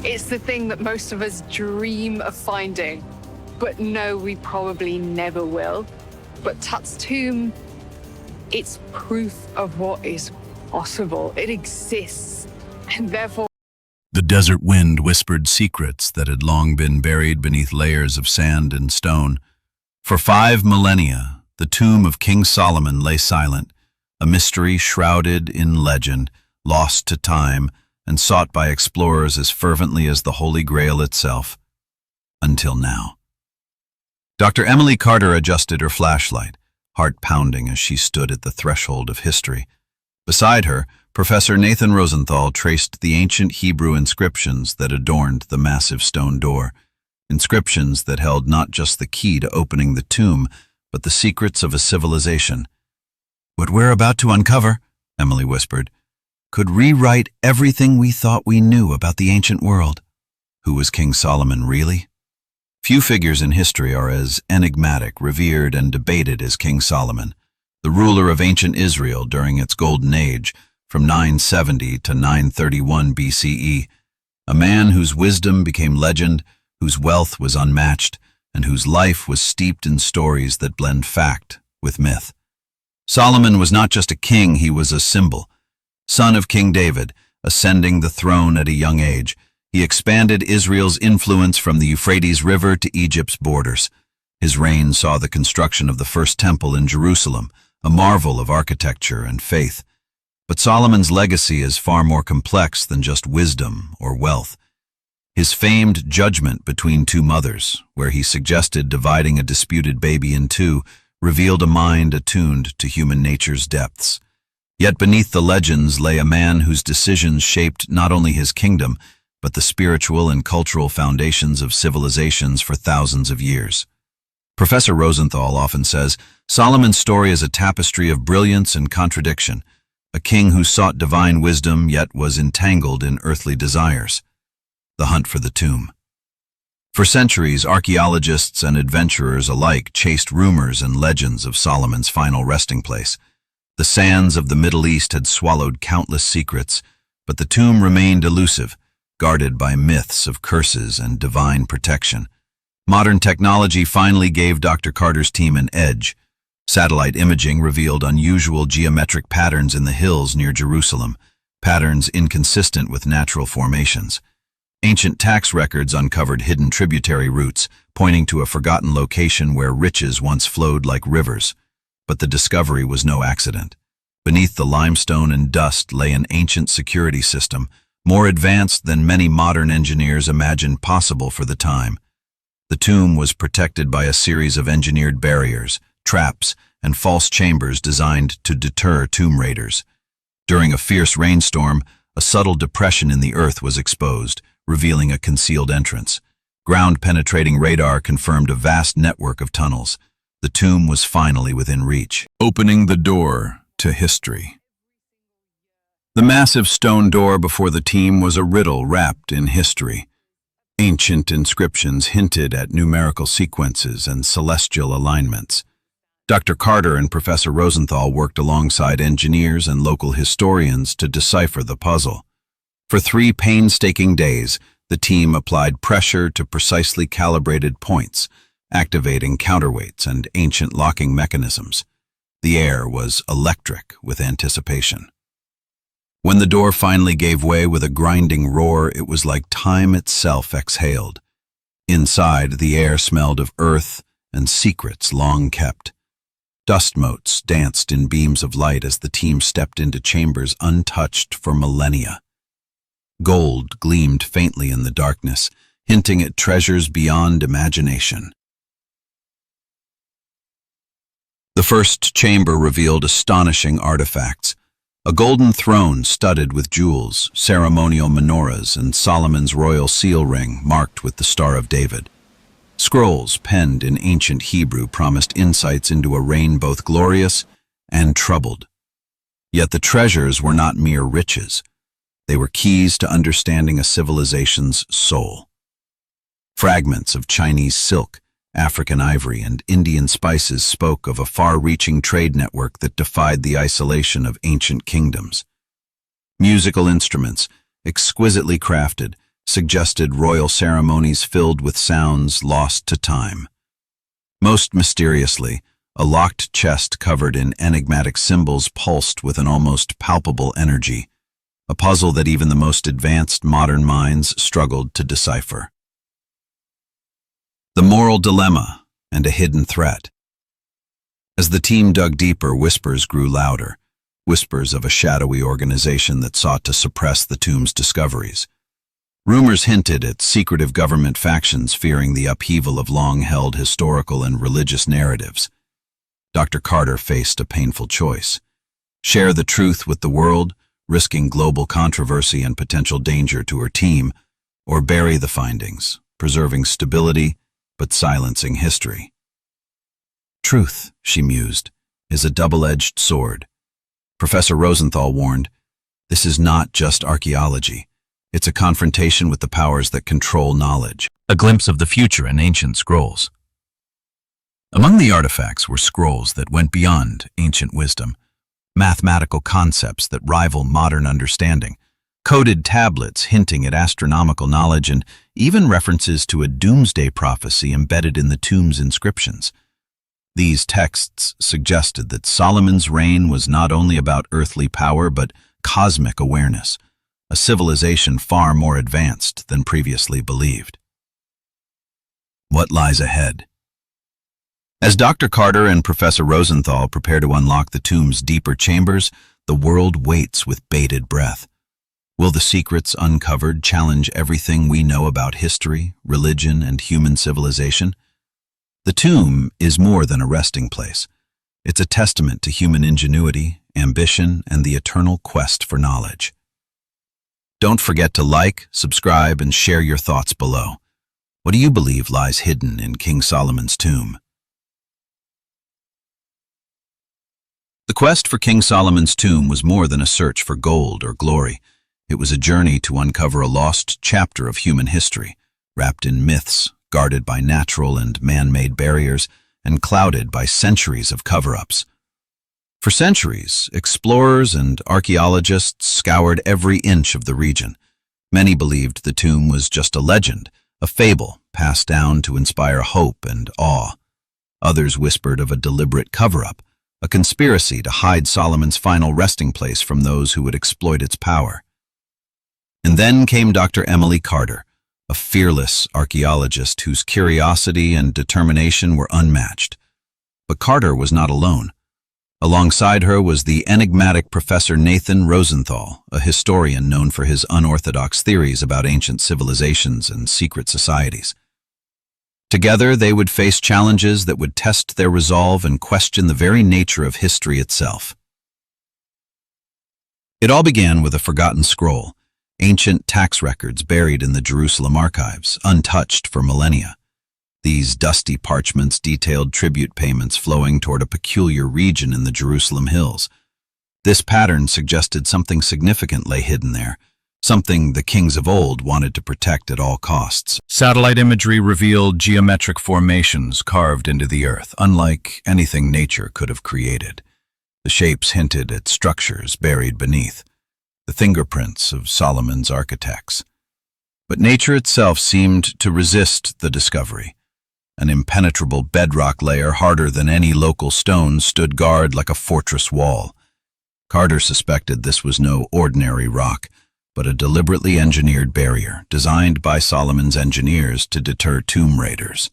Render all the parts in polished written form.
It's the thing that most of us dream of finding, but know we probably never will. But Tut's tomb, it's proof of what is possible. It exists, and therefore The desert wind whispered secrets that had long been buried beneath layers of sand and stone. For 5 millennia, the tomb of King Solomon lay silent, a mystery shrouded in legend, lost to time, and sought by explorers as fervently as the Holy Grail itself. Until now. Dr. Emily Carter adjusted her flashlight, heart pounding as she stood at the threshold of history. Beside her, Professor Nathan Rosenthal traced the ancient Hebrew inscriptions that adorned the massive stone door, inscriptions that held not just the key to opening the tomb, but the secrets of a civilization. "What we're about to uncover," Emily whispered, "could rewrite everything we thought we knew about the ancient world." Who was King Solomon really? Few figures in history are as enigmatic, revered, and debated as King Solomon, the ruler of ancient Israel during its golden age, from 970 to 931 BCE, a man whose wisdom became legend, whose wealth was unmatched, and whose life was steeped in stories that blend fact with myth. Solomon was not just a king, he was a symbol. Son of King David, ascending the throne at a young age, he expanded Israel's influence from the Euphrates River to Egypt's borders. His reign saw the construction of the first temple in Jerusalem, a marvel of architecture and faith. But Solomon's legacy is far more complex than just wisdom or wealth. His famed judgment between two mothers, where he suggested dividing a disputed baby in two, revealed a mind attuned to human nature's depths. Yet beneath the legends lay a man whose decisions shaped not only his kingdom, but the spiritual and cultural foundations of civilizations for thousands of years. Professor Rosenthal often says, Solomon's story is a tapestry of brilliance and contradiction, a king who sought divine wisdom yet was entangled in earthly desires. The hunt for the tomb. For centuries, archaeologists and adventurers alike chased rumors and legends of Solomon's final resting place. The sands of the Middle East had swallowed countless secrets, but the tomb remained elusive, guarded by myths of curses and divine protection. Modern technology finally gave Dr. Carter's team an edge. Satellite imaging revealed unusual geometric patterns in the hills near Jerusalem, patterns inconsistent with natural formations. Ancient tax records uncovered hidden tributary routes, pointing to a forgotten location where riches once flowed like rivers. But the discovery was no accident. Beneath the limestone and dust lay an ancient security system, more advanced than many modern engineers imagined possible for the time. The tomb was protected by a series of engineered barriers, traps, and false chambers designed to deter tomb raiders. During a fierce rainstorm, a subtle depression in the earth was exposed, revealing a concealed entrance. Ground-penetrating radar confirmed a vast network of tunnels. The tomb was finally within reach, opening the door to history. The massive stone door before the team was a riddle wrapped in history. Ancient inscriptions hinted at numerical sequences and celestial alignments. Dr. Carter and Professor Rosenthal worked alongside engineers and local historians to decipher the puzzle. For 3 painstaking days, the team applied pressure to precisely calibrated points, activating counterweights and ancient locking mechanisms. The air was electric with anticipation. When the door finally gave way with a grinding roar, it was like time itself exhaled. Inside, the air smelled of earth and secrets long kept. Dust motes danced in beams of light as the team stepped into chambers untouched for millennia. Gold gleamed faintly in the darkness, hinting at treasures beyond imagination. The first chamber revealed astonishing artifacts. A golden throne studded with jewels, ceremonial menorahs, and Solomon's royal seal ring marked with the Star of David. Scrolls penned in ancient Hebrew promised insights into a reign both glorious and troubled. Yet the treasures were not mere riches. They were keys to understanding a civilization's soul. Fragments of Chinese silk, African ivory, and Indian spices spoke of a far-reaching trade network that defied the isolation of ancient kingdoms. Musical instruments, exquisitely crafted, suggested royal ceremonies filled with sounds lost to time. Most mysteriously, a locked chest covered in enigmatic symbols pulsed with an almost palpable energy, a puzzle that even the most advanced modern minds struggled to decipher. The moral dilemma and a hidden threat. As the team dug deeper, whispers grew louder, whispers of a shadowy organization that sought to suppress the tomb's discoveries. Rumors hinted at secretive government factions fearing the upheaval of long-held historical and religious narratives. Dr. Carter faced a painful choice: share the truth with the world, risking global controversy and potential danger to her team, or bury the findings, preserving stability but silencing history. Truth, she mused, is a double-edged sword. Professor Rosenthal warned, this is not just archaeology. It's a confrontation with the powers that control knowledge. A glimpse of the future in ancient scrolls. Among the artifacts were scrolls that went beyond ancient wisdom, mathematical concepts that rival modern understanding, coded tablets hinting at astronomical knowledge, and even references to a doomsday prophecy embedded in the tomb's inscriptions. These texts suggested that Solomon's reign was not only about earthly power but cosmic awareness, a civilization far more advanced than previously believed. What lies ahead? As Dr. Carter and Professor Rosenthal prepare to unlock the tomb's deeper chambers, the world waits with bated breath. Will the secrets uncovered challenge everything we know about history, religion, and human civilization? The tomb is more than a resting place. It's a testament to human ingenuity, ambition, and the eternal quest for knowledge. Don't forget to like, subscribe, and share your thoughts below. What do you believe lies hidden in King Solomon's tomb? The quest for King Solomon's tomb was more than a search for gold or glory. It was a journey to uncover a lost chapter of human history, wrapped in myths, guarded by natural and man-made barriers, and clouded by centuries of cover-ups. For centuries, explorers and archaeologists scoured every inch of the region. Many believed the tomb was just a legend, a fable passed down to inspire hope and awe. Others whispered of a deliberate cover-up, a conspiracy to hide Solomon's final resting place from those who would exploit its power. And then came Dr. Emily Carter, a fearless archaeologist whose curiosity and determination were unmatched. But Carter was not alone. Alongside her was the enigmatic Professor Nathan Rosenthal, a historian known for his unorthodox theories about ancient civilizations and secret societies. Together, they would face challenges that would test their resolve and question the very nature of history itself. It all began with a forgotten scroll, ancient tax records buried in the Jerusalem archives, untouched for millennia. These dusty parchments detailed tribute payments flowing toward a peculiar region in the Jerusalem hills. This pattern suggested something significant lay hidden there, something the kings of old wanted to protect at all costs. Satellite imagery revealed geometric formations carved into the earth, unlike anything nature could have created. The shapes hinted at structures buried beneath, the fingerprints of Solomon's architects. But nature itself seemed to resist the discovery. An impenetrable bedrock layer, harder than any local stone, stood guard like a fortress wall. Carter suspected this was no ordinary rock, but a deliberately engineered barrier designed by Solomon's engineers to deter tomb raiders.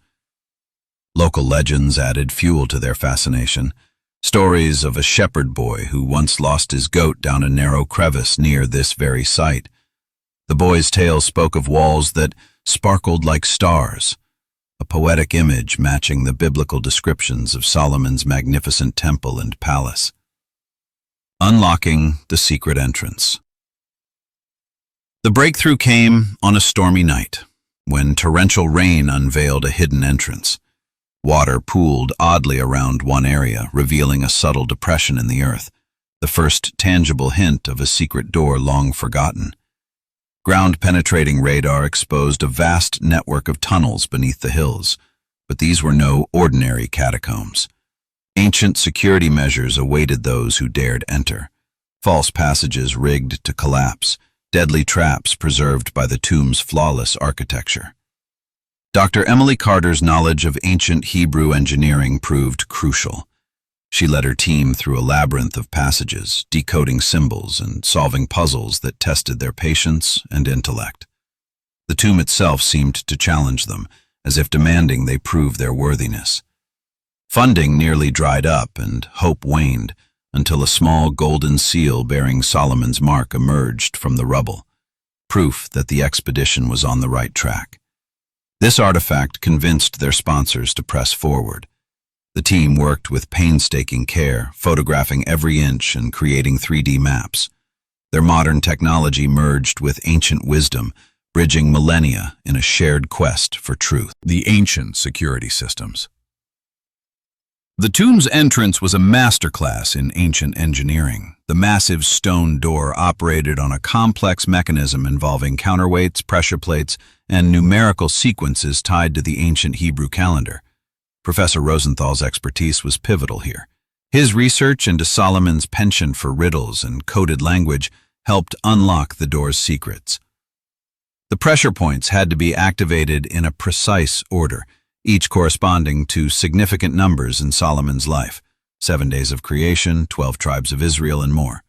Local legends added fuel to their fascination. Stories of a shepherd boy who once lost his goat down a narrow crevice near this very site. The boy's tale spoke of walls that sparkled like stars, a poetic image matching the biblical descriptions of Solomon's magnificent temple and palace. Unlocking the secret entrance. The breakthrough came on a stormy night, when torrential rain unveiled a hidden entrance. Water pooled oddly around one area, revealing a subtle depression in the earth, the first tangible hint of a secret door long forgotten. Ground-penetrating radar exposed a vast network of tunnels beneath the hills, but these were no ordinary catacombs. Ancient security measures awaited those who dared enter, false passages rigged to collapse, deadly traps preserved by the tomb's flawless architecture. Dr. Emily Carter's knowledge of ancient Hebrew engineering proved crucial. She led her team through a labyrinth of passages, decoding symbols and solving puzzles that tested their patience and intellect. The tomb itself seemed to challenge them, as if demanding they prove their worthiness. Funding nearly dried up and hope waned until a small golden seal bearing Solomon's mark emerged from the rubble, proof that the expedition was on the right track. This artifact convinced their sponsors to press forward. The team worked with painstaking care, photographing every inch and creating 3D maps. Their modern technology merged with ancient wisdom, bridging millennia in a shared quest for truth. The ancient security systems. The tomb's entrance was a masterclass in ancient engineering. The massive stone door operated on a complex mechanism involving counterweights, pressure plates, and numerical sequences tied to the ancient Hebrew calendar. Professor Rosenthal's expertise was pivotal here. His research into Solomon's penchant for riddles and coded language helped unlock the door's secrets. The pressure points had to be activated in a precise order, each corresponding to significant numbers in Solomon's life: 7 days of creation, 12 tribes of Israel, and more.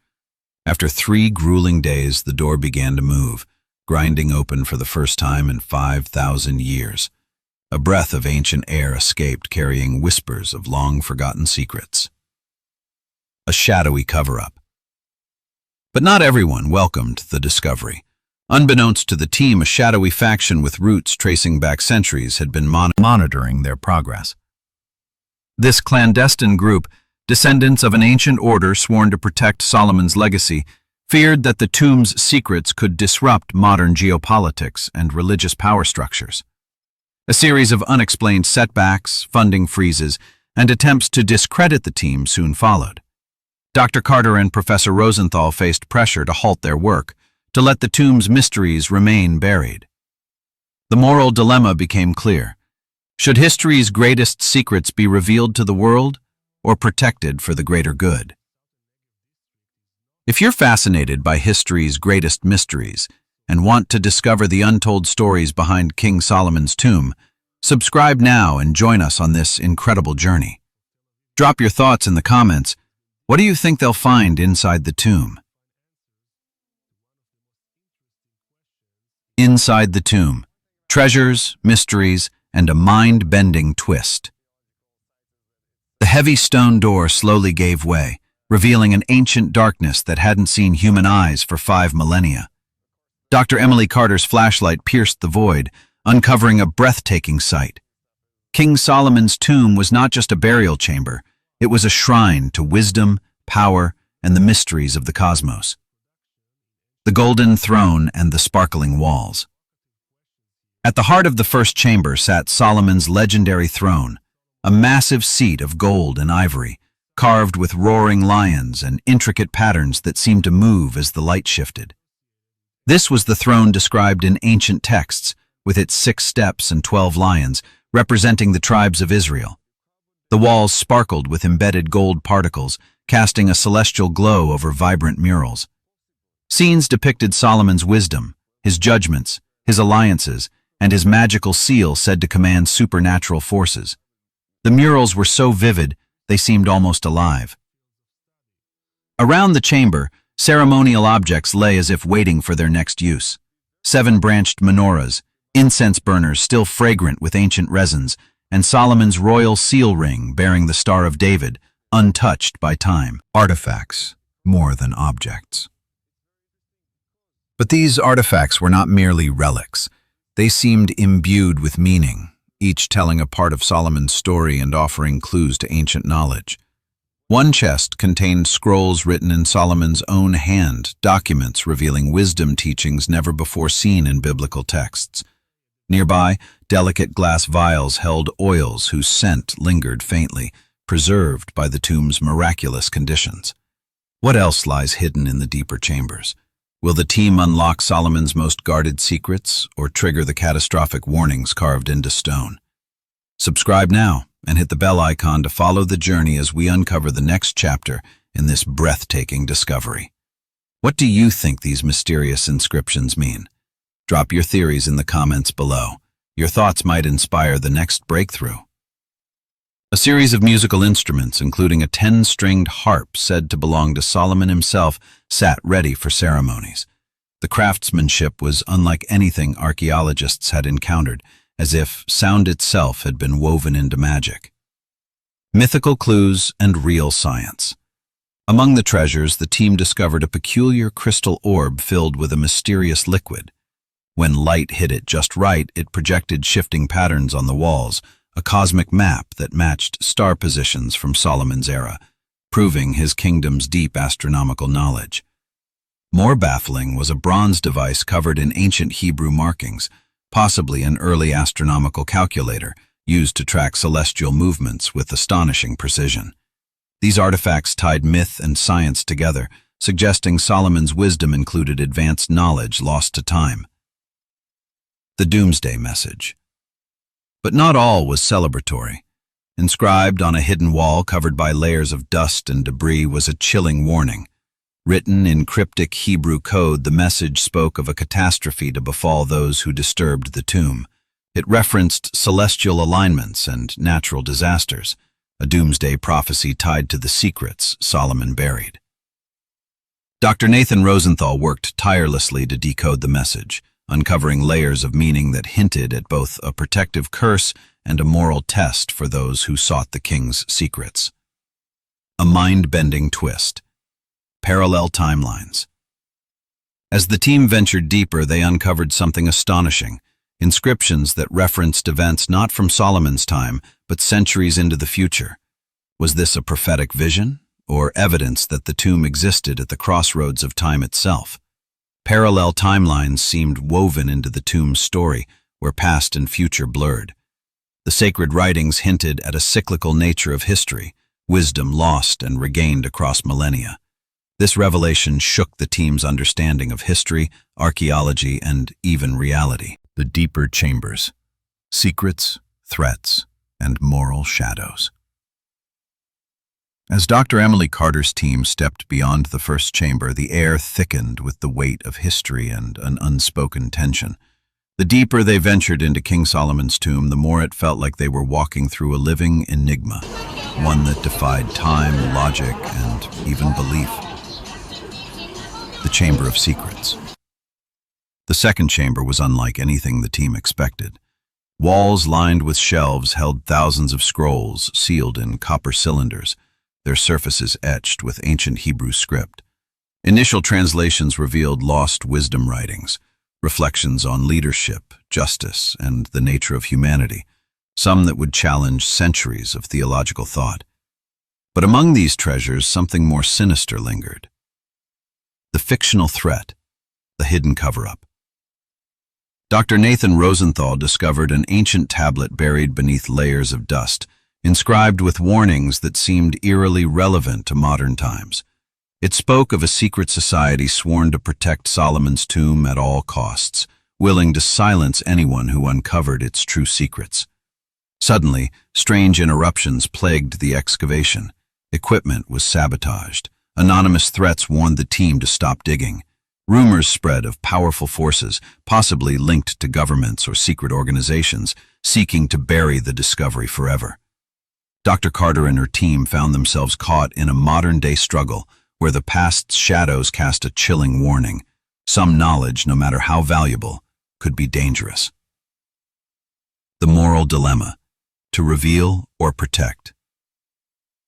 After 3 grueling days, the door began to move, grinding open for the first time in 5,000 years. A breath of ancient air escaped, carrying whispers of long-forgotten secrets. A shadowy cover-up. But not everyone welcomed the discovery. Unbeknownst to the team, a shadowy faction with roots tracing back centuries had been monitoring their progress. This clandestine group, descendants of an ancient order sworn to protect Solomon's legacy, feared that the tomb's secrets could disrupt modern geopolitics and religious power structures. A series of unexplained setbacks, funding freezes, and attempts to discredit the team soon followed. Dr. Carter and Professor Rosenthal faced pressure to halt their work, to let the tomb's mysteries remain buried. The moral dilemma became clear. Should history's greatest secrets be revealed to the world, or protected for the greater good? If you're fascinated by history's greatest mysteries and want to discover the untold stories behind King Solomon's tomb, subscribe now and join us on this incredible journey. Drop your thoughts in the comments. What do you think they'll find inside the tomb? Inside the tomb, treasures, mysteries, and a mind-bending twist. The heavy stone door slowly gave way, revealing an ancient darkness that hadn't seen human eyes for 5 millennia. Dr. Emily Carter's flashlight pierced the void, uncovering a breathtaking sight. King Solomon's tomb was not just a burial chamber, it was a shrine to wisdom, power, and the mysteries of the cosmos. The golden throne and the sparkling walls. At the heart of the first chamber sat Solomon's legendary throne, a massive seat of gold and ivory, carved with roaring lions and intricate patterns that seemed to move as the light shifted. This was the throne described in ancient texts, with its 6 steps and 12 lions, representing the tribes of Israel. The walls sparkled with embedded gold particles, casting a celestial glow over vibrant murals. Scenes depicted Solomon's wisdom, his judgments, his alliances, and his magical seal said to command supernatural forces. The murals were so vivid, they seemed almost alive. Around the chamber, ceremonial objects lay as if waiting for their next use. 7-branched menorahs, incense burners still fragrant with ancient resins, and Solomon's royal seal ring bearing the Star of David, untouched by time. Artifacts, more than objects. But these artifacts were not merely relics. They seemed imbued with meaning, each telling a part of Solomon's story and offering clues to ancient knowledge. One chest contained scrolls written in Solomon's own hand, documents revealing wisdom teachings never before seen in biblical texts. Nearby, delicate glass vials held oils whose scent lingered faintly, preserved by the tomb's miraculous conditions. What else lies hidden in the deeper chambers? Will the team unlock Solomon's most guarded secrets or trigger the catastrophic warnings carved into stone? Subscribe now and hit the bell icon to follow the journey as we uncover the next chapter in this breathtaking discovery. What do you think these mysterious inscriptions mean? Drop your theories in the comments below. Your thoughts might inspire the next breakthrough. A series of musical instruments, including a 10-stringed harp said to belong to Solomon himself, sat ready for ceremonies. The craftsmanship was unlike anything archaeologists had encountered, as if sound itself had been woven into magic. Mythical clues and real science. Among the treasures, the team discovered a peculiar crystal orb filled with a mysterious liquid. When light hit it just right, it projected shifting patterns on the walls, a cosmic map that matched star positions from Solomon's era, proving his kingdom's deep astronomical knowledge. More baffling was a bronze device covered in ancient Hebrew markings, possibly an early astronomical calculator used to track celestial movements with astonishing precision. These artifacts tied myth and science together, suggesting Solomon's wisdom included advanced knowledge lost to time. The Doomsday Message. But not all was celebratory. Inscribed on a hidden wall covered by layers of dust and debris was a chilling warning. Written in cryptic Hebrew code, the message spoke of a catastrophe to befall those who disturbed the tomb. It referenced celestial alignments and natural disasters, a doomsday prophecy tied to the secrets Solomon buried. Dr. Nathan Rosenthal worked tirelessly to decode the message, uncovering layers of meaning that hinted at both a protective curse and a moral test for those who sought the king's secrets. A mind-bending twist. Parallel timelines. As the team ventured deeper, they uncovered something astonishing, inscriptions that referenced events not from Solomon's time, but centuries into the future. Was this a prophetic vision, or evidence that the tomb existed at the crossroads of time itself? Parallel timelines seemed woven into the tomb's story, where past and future blurred. The sacred writings hinted at a cyclical nature of history, wisdom lost and regained across millennia. This revelation shook the team's understanding of history, archaeology, and even reality. The deeper chambers. Secrets, threats, and moral shadows. As Dr. Emily Carter's team stepped beyond the first chamber, the air thickened with the weight of history and an unspoken tension. The deeper they ventured into King Solomon's tomb, the more it felt like they were walking through a living enigma, one that defied time, logic, and even belief. The Chamber of Secrets. The second chamber was unlike anything the team expected. Walls lined with shelves held thousands of scrolls sealed in copper cylinders, their surfaces etched with ancient Hebrew script. Initial translations revealed lost wisdom writings, reflections on leadership, justice, and the nature of humanity, some that would challenge centuries of theological thought. But among these treasures, something more sinister lingered. The fictional threat, the hidden cover-up. Dr. Nathan Rosenthal discovered an ancient tablet buried beneath layers of dust, inscribed with warnings that seemed eerily relevant to modern times. It spoke of a secret society sworn to protect Solomon's tomb at all costs, willing to silence anyone who uncovered its true secrets. Suddenly, strange interruptions plagued the excavation. Equipment was sabotaged. Anonymous threats warned the team to stop digging. Rumors spread of powerful forces, possibly linked to governments or secret organizations, seeking to bury the discovery forever. Dr. Carter and her team found themselves caught in a modern-day struggle where the past's shadows cast a chilling warning. Some knowledge, no matter how valuable, could be dangerous. The moral dilemma: to reveal or protect.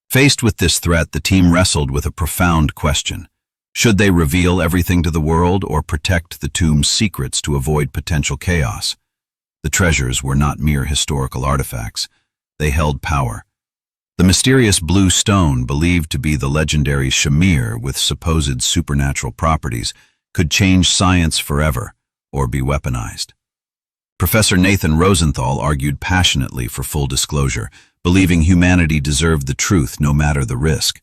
Faced with this threat, the team wrestled with a profound question. Should they reveal everything to the world or protect the tomb's secrets to avoid potential chaos? The treasures were not mere historical artifacts. They held power. The mysterious blue stone, believed to be the legendary shamir with supposed supernatural properties, could change science forever or be weaponized. Professor Nathan Rosenthal argued passionately for full disclosure, believing humanity deserved the truth no matter the risk.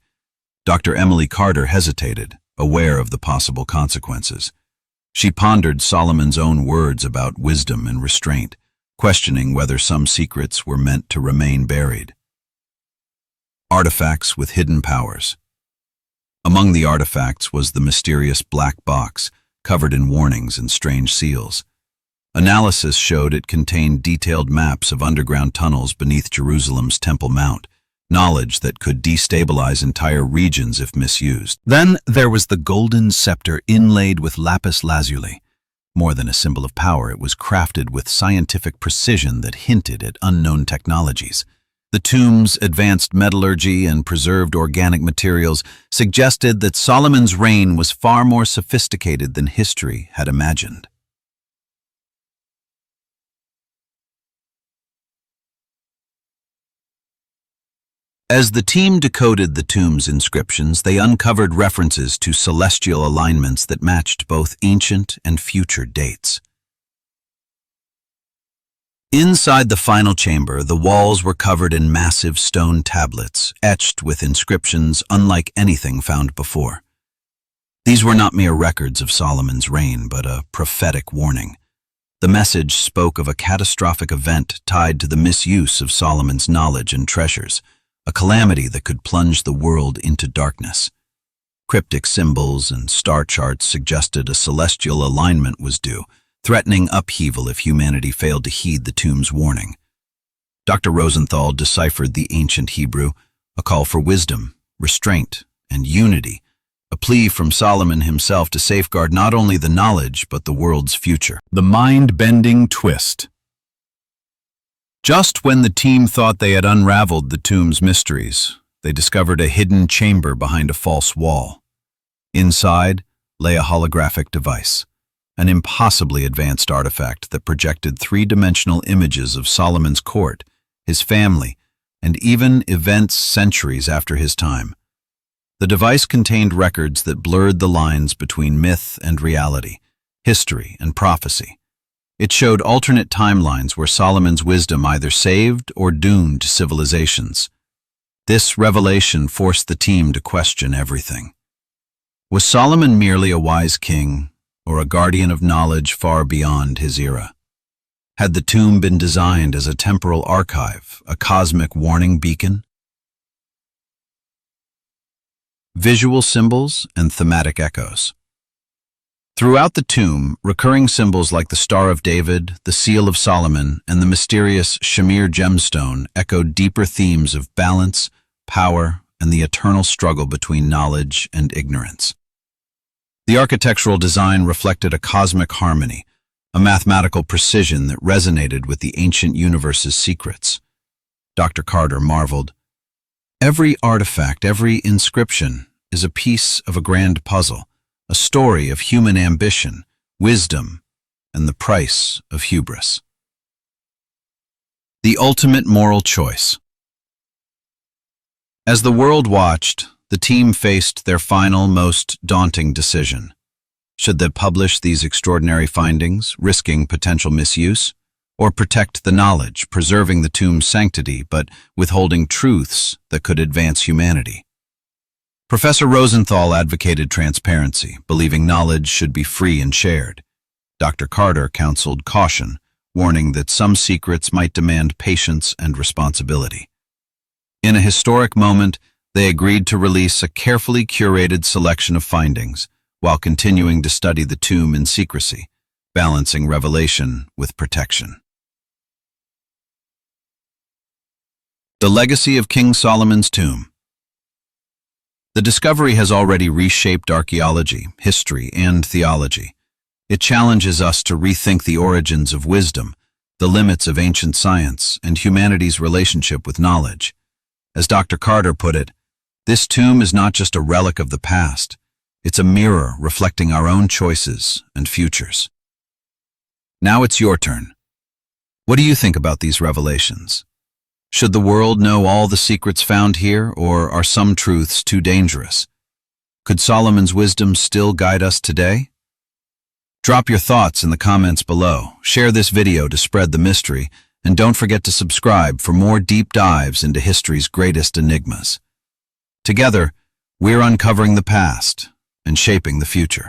Dr. Emily Carter hesitated, aware of the possible consequences. She pondered Solomon's own words about wisdom and restraint, questioning whether some secrets were meant to remain buried. Artifacts with hidden powers. Among the artifacts was the mysterious black box, covered in warnings and strange seals. Analysis showed it contained detailed maps of underground tunnels beneath Jerusalem's Temple Mount, knowledge that could destabilize entire regions if misused. Then there was the golden scepter inlaid with lapis lazuli. More than a symbol of power, it was crafted with scientific precision that hinted at unknown technologies. The tomb's advanced metallurgy and preserved organic materials suggested that Solomon's reign was far more sophisticated than history had imagined. As the team decoded the tomb's inscriptions, they uncovered references to celestial alignments that matched both ancient and future dates. Inside the final chamber, the walls were covered in massive stone tablets, etched with inscriptions unlike anything found before. These were not mere records of Solomon's reign, but a prophetic warning. The message spoke of a catastrophic event tied to the misuse of Solomon's knowledge and treasures, a calamity that could plunge the world into darkness. Cryptic symbols and star charts suggested a celestial alignment was due, threatening upheaval if humanity failed to heed the tomb's warning. Dr. Rosenthal deciphered the ancient Hebrew, a call for wisdom, restraint, and unity, a plea from Solomon himself to safeguard not only the knowledge but the world's future. The mind-bending twist. Just when the team thought they had unraveled the tomb's mysteries, they discovered a hidden chamber behind a false wall. Inside lay a holographic device, an impossibly advanced artifact that projected three-dimensional images of Solomon's court, his family, and even events centuries after his time. The device contained records that blurred the lines between myth and reality, history and prophecy. It showed alternate timelines where Solomon's wisdom either saved or doomed civilizations. This revelation forced the team to question everything. Was Solomon merely a wise king, or a guardian of knowledge far beyond his era? Had the tomb been designed as a temporal archive, a cosmic warning beacon? Visual symbols and thematic echoes. Throughout the tomb, recurring symbols like the Star of David, the Seal of Solomon, and the mysterious Shamir gemstone echoed deeper themes of balance, power, and the eternal struggle between knowledge and ignorance. The architectural design reflected a cosmic harmony, a mathematical precision that resonated with the ancient universe's secrets. Dr. Carter marveled, "Every artifact, every inscription is a piece of a grand puzzle, a story of human ambition, wisdom, and the price of hubris." The ultimate moral choice. As the world watched, the team faced their final, most daunting decision. Should they publish these extraordinary findings, risking potential misuse, or protect the knowledge, preserving the tomb's sanctity but withholding truths that could advance humanity? Professor Rosenthal advocated transparency, believing knowledge should be free and shared. Dr. Carter counseled caution, warning that some secrets might demand patience and responsibility. In a historic moment, they agreed to release a carefully curated selection of findings, while continuing to study the tomb in secrecy, balancing revelation with protection. The legacy of King Solomon's tomb. The discovery has already reshaped archaeology, history, and theology. It challenges us to rethink the origins of wisdom, the limits of ancient science, and humanity's relationship with knowledge. As Dr. Carter put it, this tomb is not just a relic of the past, it's a mirror reflecting our own choices and futures. Now it's your turn. What do you think about these revelations? Should the world know all the secrets found here, or are some truths too dangerous? Could Solomon's wisdom still guide us today? Drop your thoughts in the comments below, share this video to spread the mystery, and don't forget to subscribe for more deep dives into history's greatest enigmas. Together, we're uncovering the past and shaping the future.